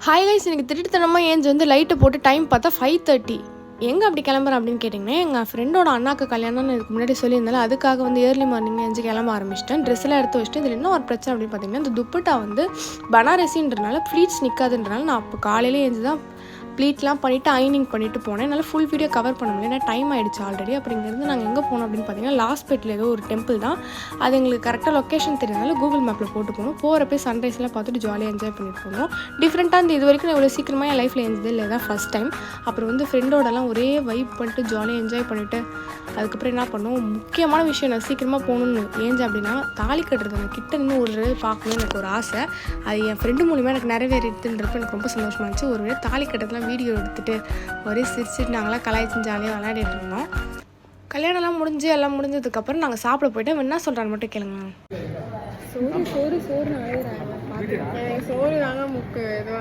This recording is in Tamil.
ஹாய் கைஸ், எனக்கு திருட்டுத்தனமாக ஏஞ்சி வந்து லைட்டை போட்டு டைம் பார்த்தா 5:30. எங்கே அப்படி கிளம்புறேன் அப்படின்னு கேட்டிங்கன்னா, எங்கள் ஃப்ரெண்டோட அண்ணாக்கு கல்யாணம்னு இதுக்கு முன்னாடி சொல்லியிருந்தாலும் அதுக்காக வந்து ஏர்லி மார்னிங் ஏஞ்சி கிளம்ப ஆரம்பிச்சிட்டேன். ட்ரெஸ்ஸெல்லாம் எடுத்து வச்சுட்டு இதில் என்ன ஒரு பிரச்சனை அப்படின்னு பார்த்தீங்கன்னா, இந்த துப்பட்டா வந்து பனாரசின்றனால ப்ளீட்ஸ் நிற்காதுன்றனால நான் அப்போ காலையிலே ஏஞ்சி தான் ப்ளீட்லாம் பண்ணிவிட்டு அயனிங் பண்ணிவிட்டு போனேன். என்னால் ஃபுல் வீடியோ கவர் பண்ண முடியல, ஏன்னா டைம் ஆகிடுச்சு ஆல்ரெடி. அப்படிங்கிறது நாங்கள் எங்கே போனோம் அப்படின்னு பார்த்தீங்கன்னா, லாஸ்பேட்டில் ஏதோ ஒரு டெம்பிள் தான். அது எங்களுக்கு கரெக்டாக லொக்கேஷன் தெரியாதனால கூகுள் மேப்பில் போட்டு போனோம். போகிறப்ப சன்ரைஸ்லாம் பார்த்துட்டு ஜாலியாக என்ஜாய் பண்ணிட்டு போனோம். டிஃப்ரெண்ட்டாக இந்த இது வரைக்கும் நான் இவ்வளோ சீக்கிரமாக என் லைஃப்பில் எழுந்தது இல்லை, தான் ஃபஸ்ட் டைம். அப்புறம் வந்து ஃப்ரெண்டோடலாம் ஒரே வைப் பண்ணிட்டு ஜாலியாக என்ஜாய் பண்ணிவிட்டு அதுக்கப்புறம் என்ன பண்ணோம், முக்கியமான விஷயம் நான் சீக்கிரமாக போகணுன்னு ஏஞ்சேன் அப்படின்னா, தாலி கட்டுறது நான் கிட்ட இருந்து ஒரு தடவை பார்க்கணுன்னு எனக்கு ஒரு ஆசை. அது என் ஃப்ரெண்டு மூலிமா எனக்கு நிறைவேறிடுதுன்றப்ப எனக்கு ரொம்ப சந்தோஷமாக இருந்துச்சு. ஒரு வேளை தாலி கட்டுறதுலாம் வீடியோ எடுத்துகிட்டு ஒரே சிரிச்சுட்டு நாங்களாம் கலாய்ச்சி ஜாலியாக விளையாடிட்டு இருந்தோம். கல்யாணம்லாம் முடிஞ்சு எல்லாம் முடிஞ்சதுக்கப்புறம் நாங்கள் சாப்பிட போயிட்டோம். என்ன சொல்கிறான்னு மட்டும் கேளுங்க. சோறு சோறு சோறு அழுகிறாங்க. சோறு தாங்க முக்கு எதுவாக